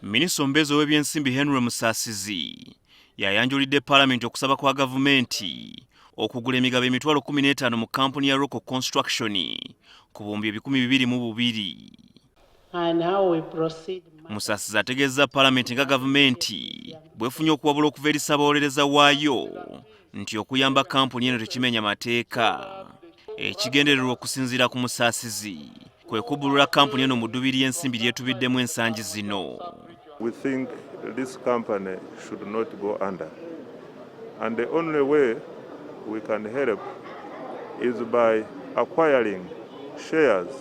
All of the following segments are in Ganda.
Minisita omubeezi w'ebyensimbi Henry Musasizi yayanjulidde palamenti okusaba kwa gavumenti okugula emigabo emitwalo 15 mu kampuni ya Roko Construction ku buwumbi 2022. Musasizi ategezeza palamenti nga gavumenti bwefunye okuwabula okuva eri ssaabawolereza waayo nti okuyamba kampuni eno tekimenya mateeka. Ekigendererwa okusinziira ku Musasizi kwe kubbulula kampuni eno mu ddubi ly'ensimbi lyetubiddemu ensangi zino. We think this company should not go under. And the only way we can help is by acquiring shares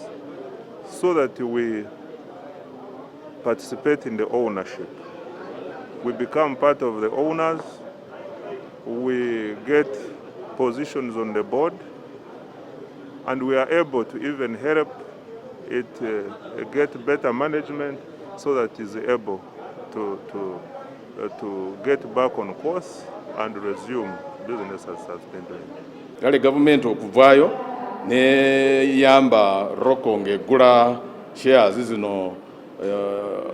so that we participate in the ownership. We become part of the owners, we get positions on the board, and we are able to even help it get better management so that it is able to get back on course and resume business as has been doing. Yale government okuvaayo ne yamba Roko ngegula shares zino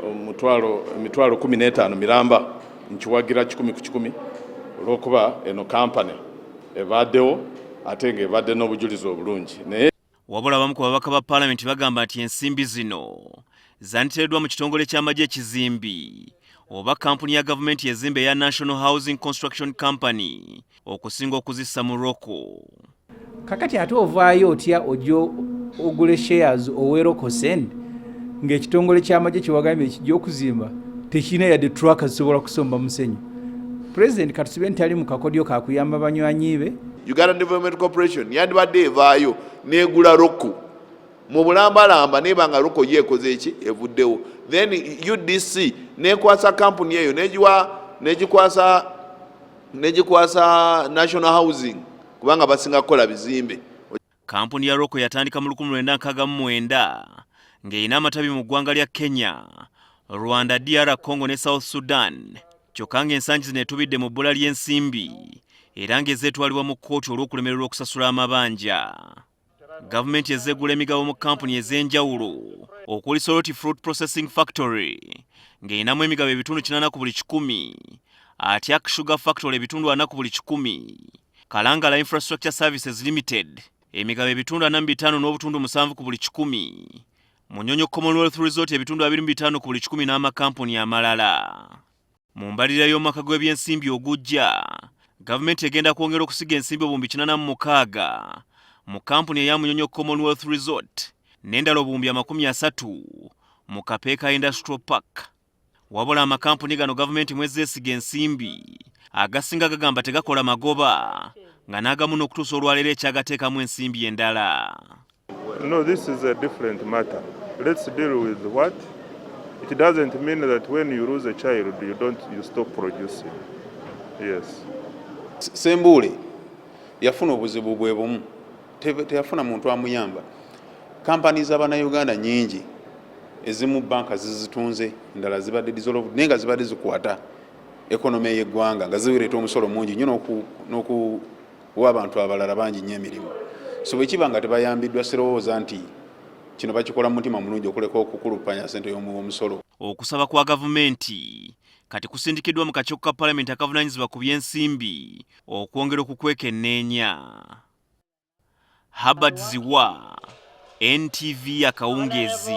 emitwalo 15 miramba nkiwagira 10 ku 10 olwokuba eno company evaddewo ate ng'evadde n'obujulizi obulungi. Wabula abamu ku babaka ba palamenti bagamba nti ensimbi zino zaniteereddwa mu kitongole ky'amagye ekizimbi oba kampuni ya gavumenti ezimba eya National Housing Construction Company okusinga okuzissa mu Roko. Kakati ate ovaayo otya ojo ogule shares owe Roko Send ng'ekitongole ky'amagye kyewagambye ekijja okuzimba tekirina yadde truck zisobola kusomba musenyu. President katusube nti ali mu kakodyo kakuyamba banywanyi be. Uganda Development Corporation yandibadde evaayo n'egula Roko mu bulambalamba nebanga Roko yekoze eki evuddewo, then UDC nekwasa kampuni eyo negikwasa National Housing kubanga basinga kukola bizimbe. Kampuni ya Roko yatandika mu 1969 ng'erina amatabi mu ggwanga lya Kenya, Rwanda, DR Congo ne South Sudan. Kyokka ng'ensangi zino etubidde mu bbula ly'ensimbi era ng'ezeetwalibwa mu kkooti olw'okulemererwa okusasula amabanja. Gavumenti ezeegula emigabo mu kampuni ez'enjawulo okuli Soloti Fruit Processing Factory ng'erinamu emigabo ebitundu 80 ku buli 100, Atiak Sugar Factory ebitundu 4 ku buli 100, Kalangala Infrastructure Services Limited emigabo ebitundu 45 n'obutundu 7 ku buli 100, Munyonyo Commonwealth Resort ebitundu 25 ku buli 100 n'amakampuni amalala. Mu mbalirira y'omwaka gw'ebyensimbi ogujja, gavumenti egenda kwongera okusiga ensimbi obuwumbi 86 mu kampuni eya Munyonyo Commonwealth Resort n'endala obuwumbi 30 mu Kapeeka Industrial Park. Wabula amakampuni gano gavumenti mwezeesiga ensimbi agasinga gagamba tegakola magoba nga n'agamu n'okutuusa olwaleero ekyagateekamu ensimbi endala. No, this is a different matter. Let's deal with what? It doesn't mean that when you lose a child, you stop producing. Yes. Sembule yafuna obuzibu bwe bumu, teyafuna muntu amuyamba. Kampani z'Abannayuganda nyingi ezimu banka zizitunze, endala zibadde dissolved nenga zibadde zikwata ekonomi y'eggwanga nga zireeta omusolo mungi nnyo n'okuwa abantu abalala bangi nnyo emirimu. So bwe kiba nga tebayambiddwa sirowooza nti kino bakikola mutima mulungi okuleka okukulupanya ssente y'omusolo. Okusaba kwa gavumenti kati kusindikiddwa mu kakiiko ka palamenti akavunaanyizibwa ku byensimbi okwongera okukwekenneenya. Habad Ziwa, NTV Akawungeezi.